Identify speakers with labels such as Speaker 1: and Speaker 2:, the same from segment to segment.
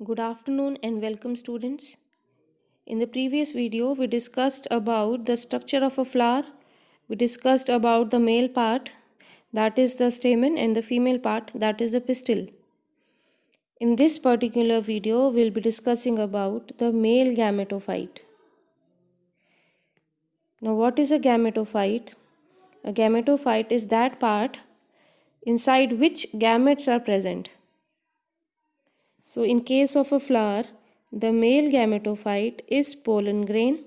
Speaker 1: Good afternoon and welcome students. In the previous video we discussed about the structure of a flower. We discussed about the male part, that is the stamen, and the female part, that is the pistil. In this particular video we'll be discussing about the male gametophyte. Now what is a gametophyte? A gametophyte is that part inside which gametes are present. So in case of a flower, the male gametophyte is pollen grain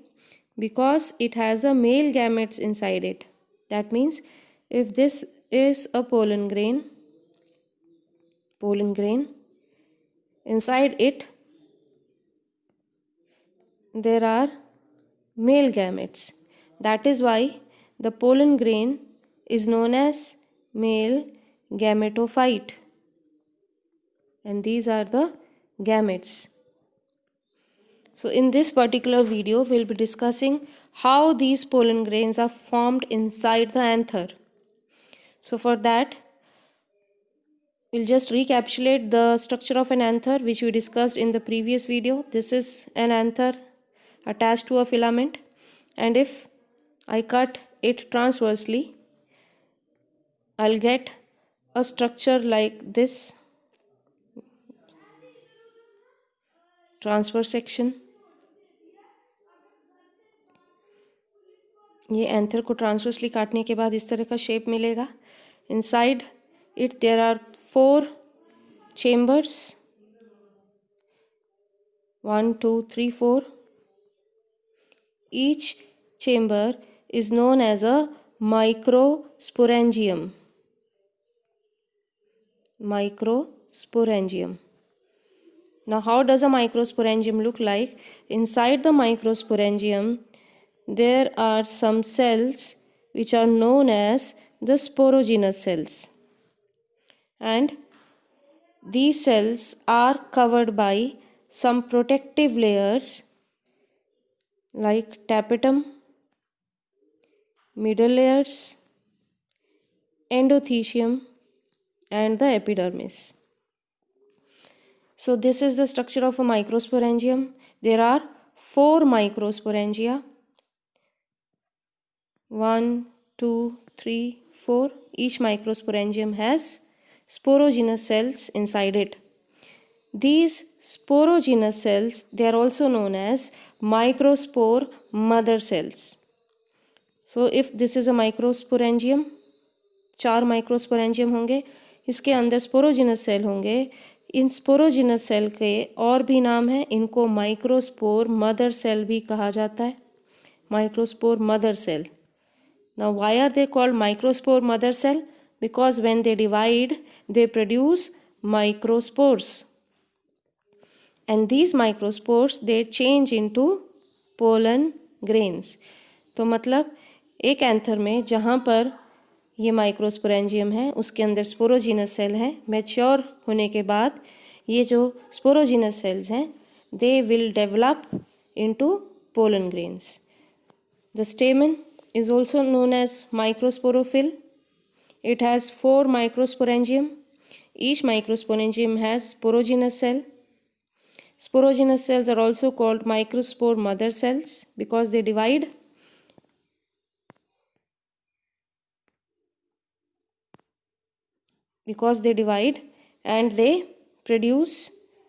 Speaker 1: because it has a male gametes inside it. That means if this is a pollen grain, inside it there are male gametes. That is why the pollen grain is known as male gametophyte. And these are the gametes. So in this particular video we'll be discussing how these pollen grains are formed inside the anther. So for that we'll just recapitulate the structure of an anther which we discussed in the previous video. This is an anther attached to a filament, and if I cut it transversely I'll get a structure like this, transverse section. ये anther को transversely काटने के बाद इस तरह का shape मिलेगा. Inside it there are 4 chambers, 1 2 3 4. Each chamber is known as a microsporangium. Now how does a microsporangium look like? Inside the microsporangium there are some cells which are known as the sporogenous cells, and these cells are covered by some protective layers like tapetum, middle layers, endothecium, and the epidermis. So this is the structure of a microsporangium. There are 4 microsporangia. 1 2 3 4. Each microsporangium has sporogenous cells inside it. These sporogenous cells, they are also known as microspore mother cells. So if this is a microsporangium, 4 microsporangium होंगे, इसके अंदर sporogenous cell होंगे. इन sporogenous cell के और भी नाम हैं, इनको माइक्रोस्पोर मदर सेल भी कहा जाता है. Microspore mother cell. Now why are they called microspore mother cell? Because when they divide they produce microspores, and these microspores they change into pollen grains. तो मतलब एक एंथर में जहाँ पर ये माइक्रोस्पोरेंजियम है उसके अंदर स्पोरोजिनस सेल हैं. मैच्योर होने के बाद ये जो स्पोरोजिनस सेल्स हैं they will develop into pollen grains. The स्टेमन is also known as microsporophyll. It has 4 microsporangium. Each microsporangium has sporogenous cell. Sporogenous cells are also called microspore mother cells because they divide. And they produce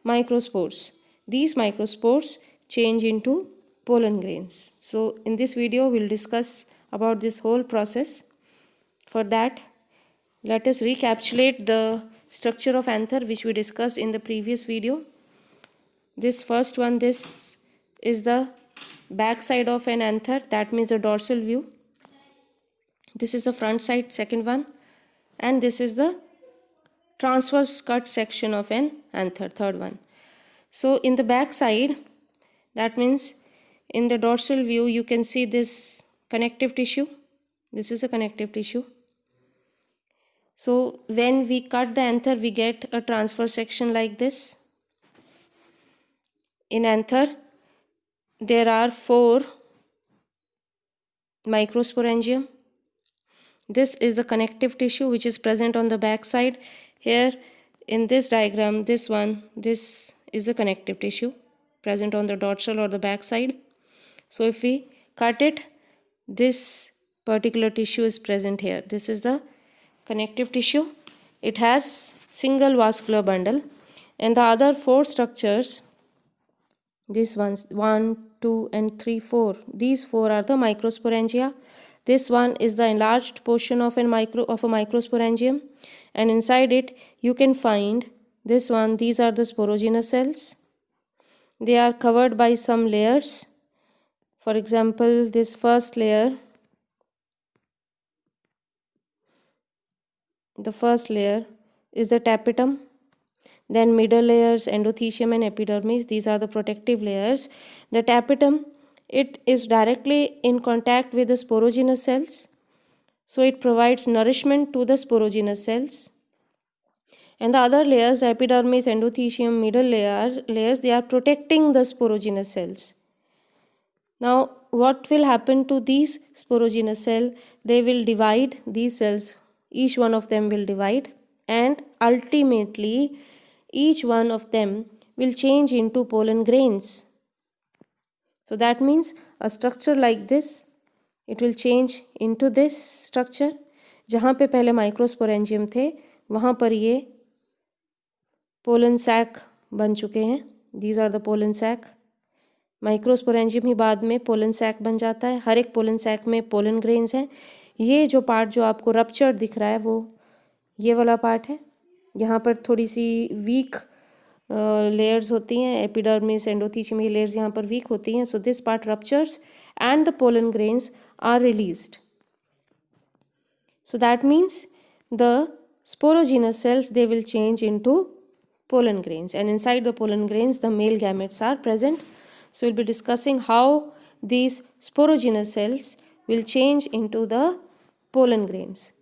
Speaker 1: microspores. These microspores change into pollen grains. So in this video we'll discuss about this whole process. For that, let us recapitulate the structure of anther which we discussed in the previous video. This first one, this is the back side of an anther, that means the dorsal view. This is the front side, second one, and this is the transverse cut section of an anther, third one. So in the back side, that means in the dorsal view you can see this connective tissue. This is a connective tissue. So when we cut the anther we get a transverse section like this. In anther there are 4 microsporangium. This is the connective tissue which is present on the back side. Here in this diagram, this one, this is a connective tissue present on the dorsal or the back side. So if we cut it, this particular tissue is present here. This is the connective tissue. It has single vascular bundle, and the other 4 structures, these ones 1, 2 and 3, 4, these 4 are the microsporangia. This one is the enlarged portion of a microsporangium, and inside it you can find this one. These are the sporogenous cells. They are covered by some layers. For example, this first layer, the first layer is the tapetum. Then middle layers, endothelium and epidermis, these are the protective layers. The tapetum, it is directly in contact with the sporogenous cells, so it provides nourishment to the sporogenous cells. And the other layers, epidermis, endothelium, middle layers, they are protecting the sporogenous cells. Now, what will happen to these sporogenous cells? They will divide, these cells, each one of them will divide, and ultimately each one of them will change into pollen grains. So that means a structure like this, it will change into this structure. जहाँ पे पहले microsporangium थे वहाँ पर ये pollen sac बन चुके हैं. These are the pollen sac. Microsporangium ही बाद में पोलन सैक बन जाता है. हर एक पोलन सैक में पोलन ग्रेन्स हैं. ये जो पार्ट जो आपको रप्चर दिख रहा है वो ये वाला पार्ट है. यहाँ पर थोड़ी सी वीक लेयर्स होती हैं, एपिडर्मिस, एंडोथीलियम, ये लेयर्स यहाँ पर वीक होती हैं. So this part ruptures and the pollen grains are released. So that means the sporogenous cells, they will change into pollen grains, and inside the pollen grains the male gametes are present. So we'll be discussing how these sporogenous cells will change into the pollen grains.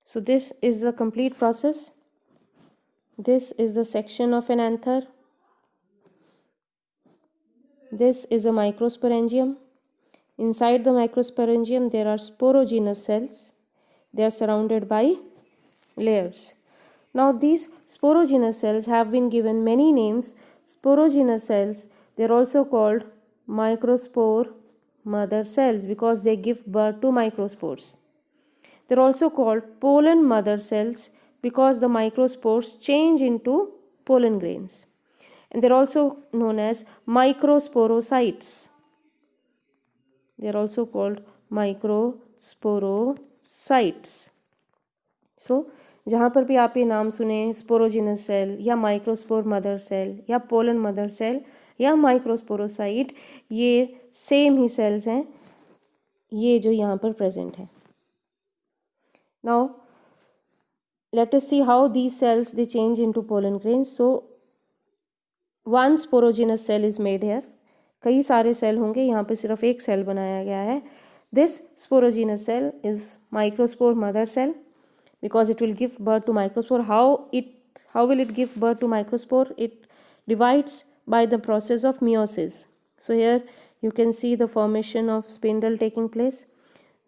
Speaker 1: So this is the complete process. This is the section of an anther. This is a microsporangium. Inside the microsporangium there are sporogenous cells. They are surrounded by layers. Now these sporogenous cells have been given many names. Sporogenous cells, they are also called microspore mother cells because they give birth to microspores. They are also called pollen mother cells because the microspores change into pollen grains. And they are also known as microsporocytes. They are also called microsporocytes. So जहाँ पर भी आप ये नाम सुने, sporogenous cell या microspore mother cell या pollen mother cell या माइक्रोस्पोरोसाइट, ये सेम ही सेल्स हैं ये जो यहाँ पर प्रेजेंट है. Now let us see how these cells they change into pollen grains. So one sporogenous cell is made here. कई सारे सेल होंगे, यहाँ पे सिर्फ एक सेल बनाया गया है. This sporogenous cell is microspore mother cell because it will give birth to microspore. How will it give birth to microspore? It divides by the process of meiosis. So here you can see the formation of spindle taking place.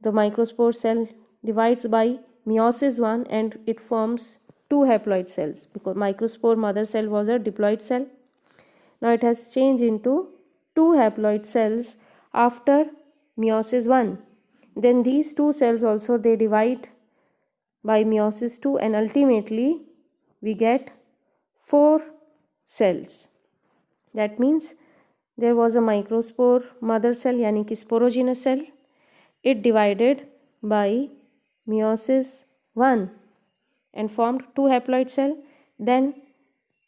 Speaker 1: The microspore cell divides by meiosis 1 and it forms 2 haploid cells because microspore mother cell was a diploid cell. Now it has changed into 2 haploid cells after meiosis 1. Then these 2 cells also they divide by meiosis 2 and ultimately we get 4 cells. That means there was a microspore mother cell यानी कि sporogenous cell. It divided by meiosis 1 and formed 2 haploid cell. Then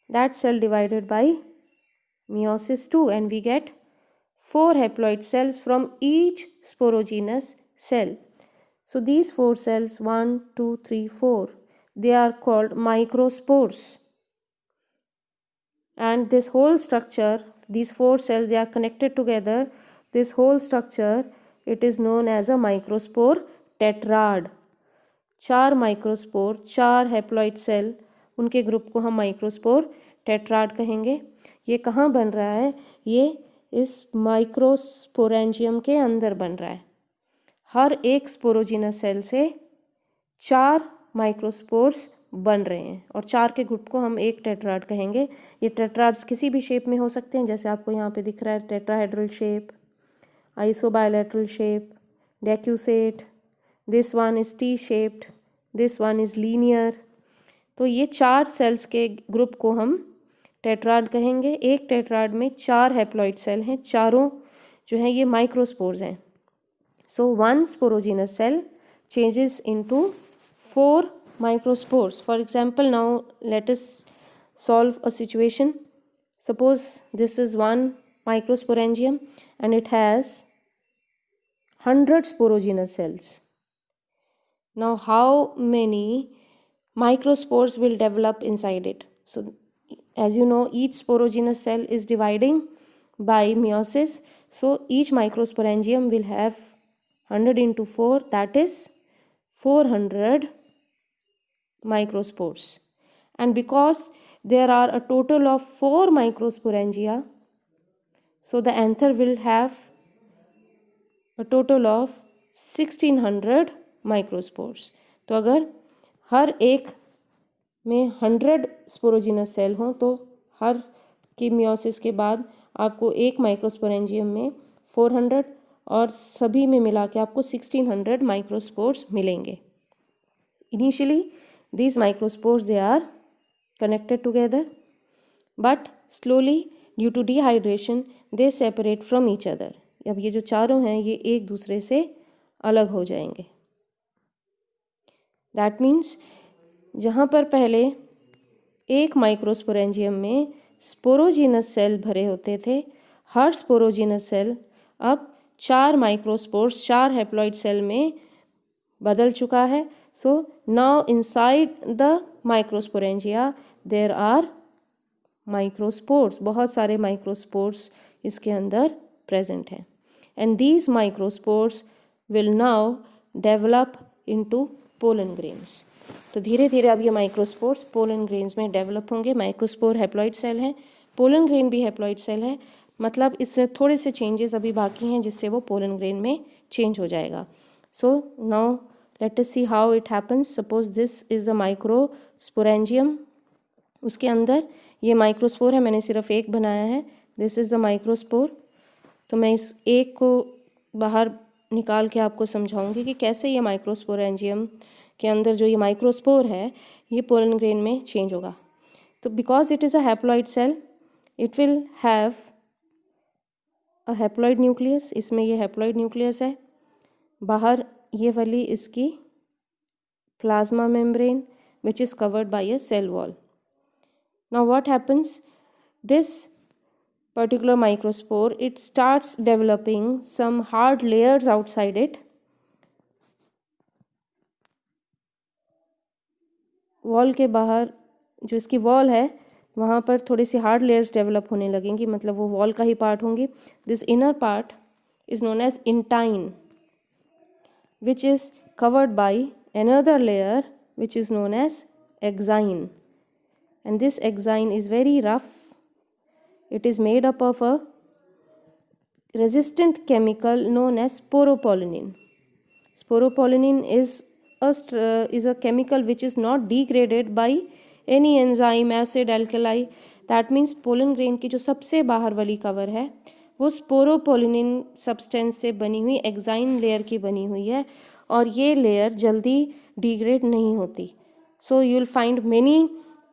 Speaker 1: that cell divided by meiosis 2 and we get 4 haploid cells from each sporogenous cell. So these 4 cells 1, 2, 3, 4 they are called microspores, and this whole structure, these 4 cells they are connected together. This whole structure it is known as a microspore tetrad. 4 microspore, 4 haploid cell, उनके group को हम microspore tetrad कहेंगे. ये कहाँ बन रहा है? ये इस माइक्रोस्पोरेंजियम के अंदर बन रहा है. हर एक स्पोरोजिनस सेल से 4 माइक्रोस्पोर्स बन रहे हैं, और 4 के ग्रुप को हम एक टेट्राड कहेंगे। ये टेट्राड्स किसी भी शेप में हो सकते हैं, जैसे आपको यहाँ पे दिख रहा है tetrahedral shape, isobilateral shape, decussate, this one is T-shaped, this one is linear। तो ये 4 सेल्स के ग्रुप को हम टेट्राड कहेंगे। एक टेट्राड में 4 हैप्लॉइड सेल हैं, चारों जो हैं ये माइक्रोस्पोर्स हैं। So one sporogenous cell changes into 4 microspores. For example, now let us solve a situation. Suppose this is one microsporangium and it has 100 sporogenous cells. Now how many microspores will develop inside it? So as you know, each sporogenous cell is dividing by meiosis. So each microsporangium will have 100 into 4, that is 400 microspores. And because there are a total of 4 microsporangia, so the anther will have a total of 1600 microspores. तो अगर हर एक में 100 sporogenous cell हों तो हर की meiosis के बाद आपको एक माइक्रोस्पोरेंजियम में 400 और सभी में मिला के आपको 1600 माइक्रोस्पोर्स मिलेंगे। Initially these microspores they are connected together, but slowly due to dehydration they separate from each other. अब ये जो चारों हैं ये एक दूसरे से अलग हो जाएंगे। That means जहाँ पर पहले एक माइक्रोस्पोरेंजियम में स्पोरोजिनस सेल भरे होते थे, हर स्पोरोजिनस सेल अब 4 माइक्रोस्पोर्स 4 हैप्लॉइड सेल में बदल चुका है। So now inside the microsporangia there are microspores, बहुत सारे माइक्रोस्पोर्स इसके अंदर प्रेजेंट हैं। And these microspores will now develop into pollen grains. तो धीरे धीरे अब ये माइक्रोस्पोर्स पोलन ग्रेन्स में डेवलप होंगे। माइक्रोस्पोर हैप्लॉइड सेल हैं, पोलन ग्रेन भी हैप्लॉइड सेल है, मतलब इससे थोड़े से चेंजेस अभी बाकी हैं जिससे वो पोलन ग्रेन में चेंज हो जाएगा। So now let us see how it happens. Suppose this is a microsporangium, उसके अंदर ये माइक्रोस्पोर है, मैंने सिर्फ एक बनाया है, दिस इज़ द माइक्रोस्पोर। तो मैं इस एक को बाहर निकाल के आपको समझाऊंगी कि कैसे ये माइक्रोस्पोरेंजियम के अंदर जो ये माइक्रोस्पोर है ये पोलन ग्रेन में चेंज होगा। तो because it is a haploid cell, it will have a haploid nucleus, इसमें ये हैप्लॉइड न्यूक्लियस है, बाहर ये वाली इसकी plasma membrane which is covered by a cell wall. Now what happens, this particular microspore, it starts developing some hard layers outside it. Wall के बाहर जो इसकी वॉल है वहाँ पर थोड़ी सी हार्ड लेयर्स डेवलप होने लगेंगी, मतलब वो वॉल का ही पार्ट होंगी। This inner part is known as intine which is covered by another layer which is known as exine, and this exine is very rough. It is made up of a resistant chemical known as sporopollenin. Sporopollenin is a chemical which is not degraded by any enzyme, acid, alkali. That means pollen grain की जो सबसे बाहर वाली cover है वो sporopollenin substance से बनी हुई एक्साइन लेयर की बनी हुई है, और ये लेयर जल्दी डिग्रेड नहीं होती। So you will find many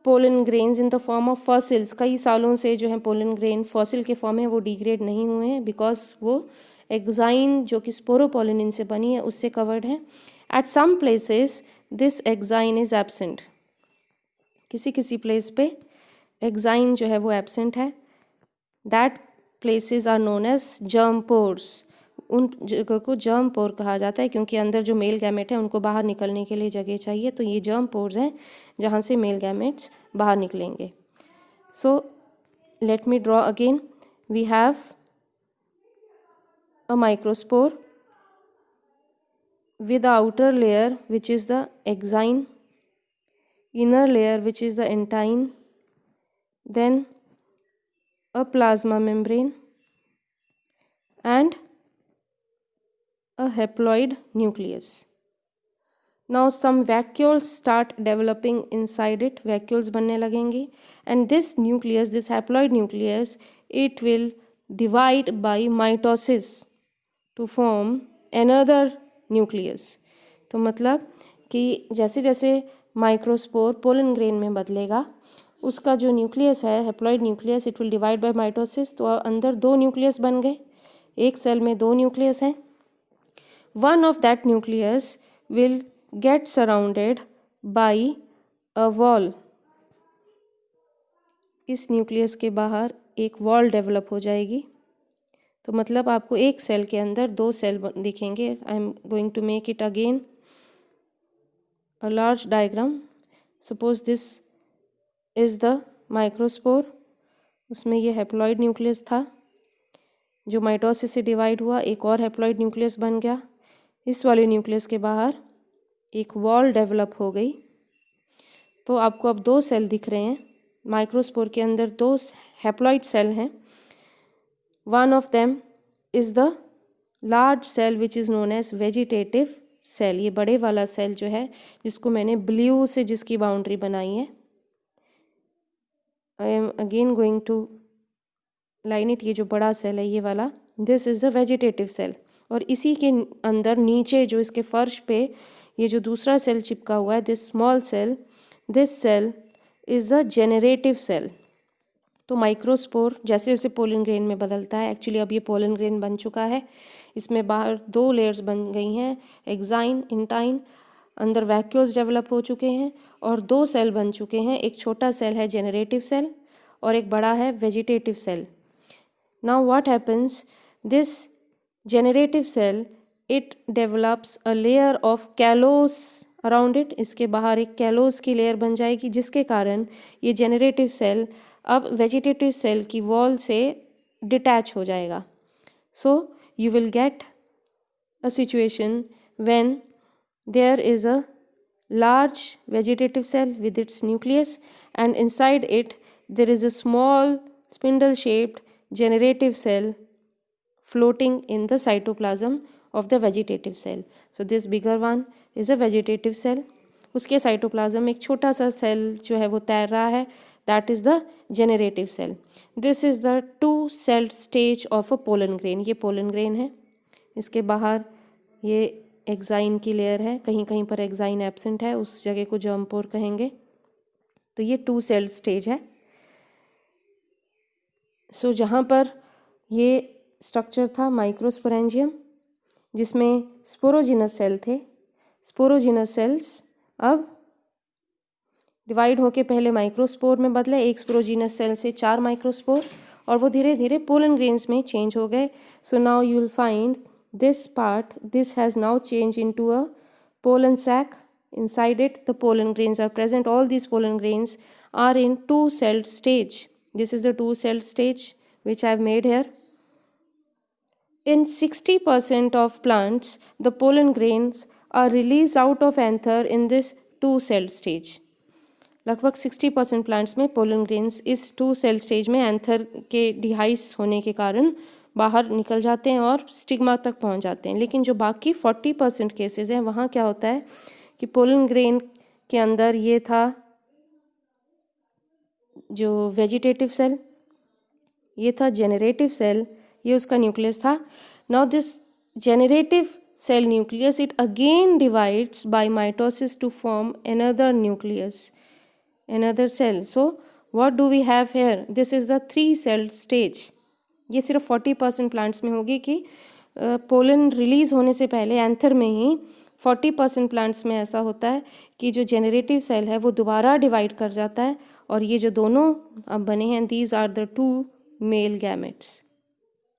Speaker 1: pollen grains in the form of fossils. कई सालों से जो है पोलन ग्रेन फॉसिल के फॉर्म में वो डिग्रेड नहीं हुए हैं, बिकॉज वो एक्साइन जो कि स्पोरोपोलिनिन से बनी है उससे कवर्ड है। At some places this exine is absent, किसी किसी प्लेस पे एक्साइन जो है वो एब्सेंट है। That places are known as germ pores. उन जगह को जर्म पोर कहा जाता है क्योंकि अंदर जो मेल गैमेट है उनको बाहर निकलने के लिए जगह चाहिए, तो ये जर्म पोर्स हैं जहाँ से मेल गैमेट्स बाहर निकलेंगे। So let me draw again, we have a microspore with the outer layer which is the exine, inner layer which is the intine, then a plasma membrane and a haploid nucleus. Now some vacuoles start developing inside it, vacuoles बनने लगेंगे, and this nucleus, this haploid nucleus, it will divide by mitosis to form another nucleus. तो मतलब कि जैसे जैसे microspore pollen grain में बदलेगा, उसका जो न्यूक्लियस है haploid nucleus, it will divide by mitosis. तो अंदर दो न्यूक्लियस बन गए, एक सेल में दो न्यूक्लियस हैं. One of that nucleus will get surrounded by a wall. इस न्यूक्लियस के बाहर एक वॉल डेवलप हो जाएगी. तो मतलब आपको एक सेल के अंदर दो सेल दिखेंगे. I am going to make it again a large diagram. Suppose this is the microspore. उसमें ये हैप्लॉइड न्यूक्लियस था जो माइटोसिस से डिवाइड हुआ, एक और हैप्लॉइड न्यूक्लियस बन गया. इस वाले न्यूक्लियस के बाहर एक वॉल डेवलप हो गई. तो आपको अब दो सेल दिख रहे हैं. माइक्रोस्पोर के अंदर दो हैप्लॉइड सेल हैं. One of them is the large cell which is known as vegetative cell. ये बड़े वाला सेल जो है, जिसको मैंने ब्लू से जिसकी बाउंड्री बनाई है. I am again going to line it. ये जो बड़ा सेल है ये वाला, this is the vegetative cell. और इसी के अंदर नीचे जो इसके फर्श पे ये जो दूसरा सेल चिपका हुआ है, this small cell, this cell is a generative cell. तो माइक्रोस्पोर जैसे जैसे पोलन ग्रेन में बदलता है, एक्चुअली अब ये पोलन ग्रेन बन चुका है. इसमें बाहर दो लेयर्स बन गई हैं, एक्साइन, इंटाइन. अंदर वैक्यूल्स डेवलप हो चुके हैं और दो सेल बन चुके हैं. एक छोटा सेल है जेनरेटिव सेल और एक बड़ा है vegetative cell. Now what happens, this generative cell, it develops a layer of callus around it. इसके बाहर एक callus की लेयर बन जाएगी, जिसके कारण ये generative cell अब vegetative cell की wall से detach हो जाएगा. So you will get a situation when there is a large vegetative cell with its nucleus, and inside it there is a small spindle shaped generative cell floating in the cytoplasm of the vegetative cell. So this bigger one is a vegetative cell. उसके cytoplasm में एक छोटा सा cell जो है वो तैर रहा है, that is the generative cell. This is the two cell stage of a pollen grain. ये pollen grain है. इसके बाहर ये एक्साइन की लेयर है, कहीं कहीं पर एक्साइन एब्सेंट है, उस जगह को जर्म पोर कहेंगे. तो ये टू सेल स्टेज है. सो जहाँ पर ये स्ट्रक्चर था माइक्रोस्पोरेंजियम, जिसमें स्पोरोजिनस सेल थे. स्पोरोजिनस सेल्स अब डिवाइड होके पहले माइक्रोस्पोर में बदले, एक स्पोरोजिनस सेल से 4 माइक्रोस्पोर, और वो धीरे धीरे पोलन ग्रेन्स में चेंज हो गए. So now you will find this part, this has now change into a pollen sac. Inside it the pollen grains are present. All these pollen grains are in two-celled stage. This is the two-celled stage which I have made here. In 60% of plants, the pollen grains are released out of anther in this two-celled stage. लगभग 60% plants में pollen grains इस to cell stage में anther के डिहाइस होने के कारण बाहर निकल जाते हैं और स्टिग्मा तक पहुंच जाते हैं. लेकिन जो बाकी 40% केसेस हैं, वहाँ क्या होता है कि पोलन ग्रेन के अंदर ये था जो वेजिटेटिव सेल, ये था जेनरेटिव सेल, ये उसका न्यूक्लियस था. Now this generative cell nucleus, it again divides by mitosis to form another nucleus, another cell. So what do we have here? This is the 3-celled stage. ये सिर्फ 40% plants में होगी कि pollen release होने से पहले anther में ही 40% plants में ऐसा होता है कि जो जेनरेटिव सेल है वो दोबारा डिवाइड कर जाता है, और ये जो दोनों अब बने हैं, these are the 2 male gametes.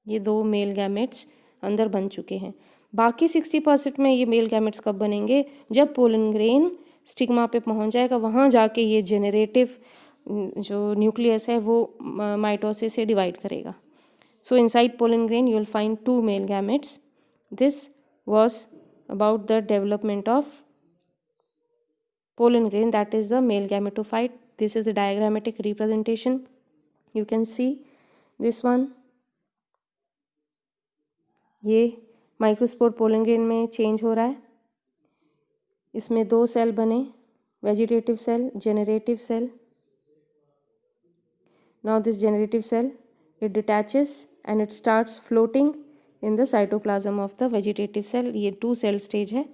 Speaker 1: ये 2 मेल गैमेट्स अंदर बन चुके हैं. बाकी 60% में ये मेल गैमेट्स कब बनेंगे? जब पोलन ग्रेन स्टिग्मा पे पहुंच जाएगा, वहाँ जाके ये जेनरेटिव जो न्यूक्लियस है वो माइटोसिस से डिवाइड करेगा. सो inside pollen grain you will find 2 male gametes. This was about the development of pollen grain, that is the male gametophyte. This is the diagrammatic representation. You can see this one. ये microspore pollen grain में change हो रहा है. इसमें 2 cell बने, vegetative cell, generative cell. Now this generative cell, it detaches and it starts floating in the cytoplasm of the vegetative cell. ये 2 cell stage है.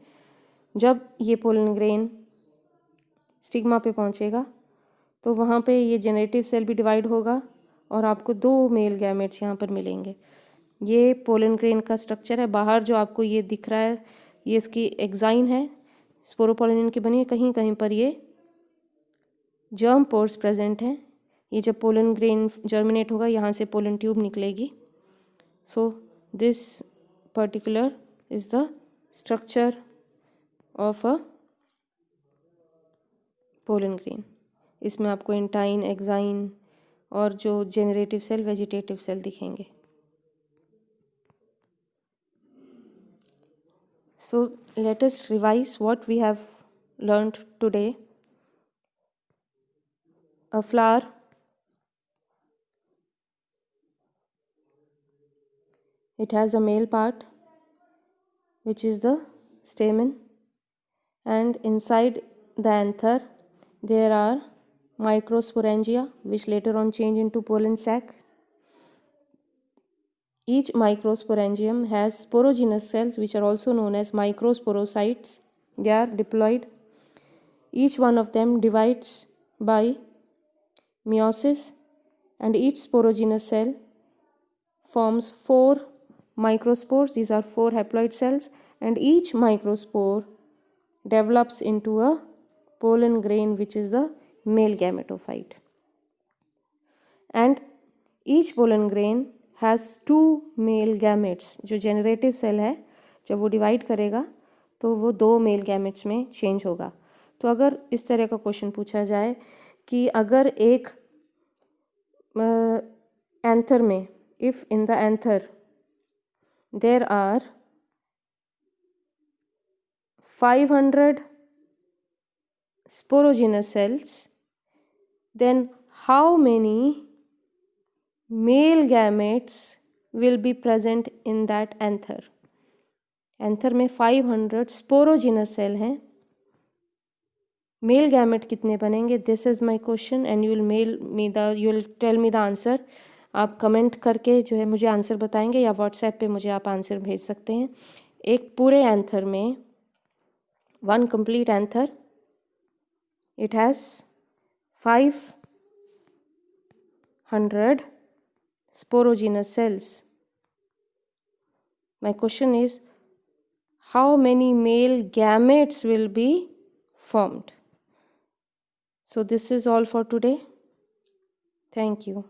Speaker 1: जब ये पोलन ग्रेन स्टिग्मा पे पहुँचेगा तो वहाँ पे ये जेनरेटिव सेल भी डिवाइड होगा और आपको 2 मेल गैमेट्स यहाँ पर मिलेंगे. ये पोलन ग्रेन का स्ट्रक्चर है. बाहर जो आपको ये दिख रहा है ये इसकी एक्साइन है, स्पोरोपोलिन की बनी है. कहीं कहीं पर ये जर्म पोर्स प्रेजेंट हैं. ये जब पोलन ग्रेन जर्मिनेट होगा यहाँ से पोलन ट्यूब निकलेगी. So this particular is the structure of a pollen grain. इसमें आपको इंटाइन, एक्साइन और जो जेनरेटिव सेल, वेजिटेटिव सेल दिखेंगे. So let us revise what we have learned today. A flower, it has a male part which is the stamen, and inside the anther there are microsporangia which later on change into pollen sac. Each microsporangium has sporogenous cells which are also known as microsporocytes. They are diploid. Each one of them divides by meiosis, and each sporogenous cell forms 4 microspores. These are 4 haploid cells, and each microspore develops into a pollen grain which is the male gametophyte. And each pollen grain has 2 male gametes. जो generative cell है जब वो divide करेगा तो वो 2 male gametes में change होगा. तो अगर इस तरह का क्वेश्चन पूछा जाए कि अगर एक एंथर में, if in the anther there are 500 sporogenous cells, then how many male gametes will be present in that anther? Anther में 500 स्पोरोजिनस सेल हैं. मेल गैमेट कितने बनेंगे? This is my question and you will tell me the answer. आप comment करके जो है मुझे answer बताएंगे या व्हाट्सएप पे मुझे आप आंसर भेज सकते हैं. एक पूरे एंथर में, one complete anther, it has 500 sporogenous cells. My question is, how many male gametes will be formed? So this is all for today. Thank you.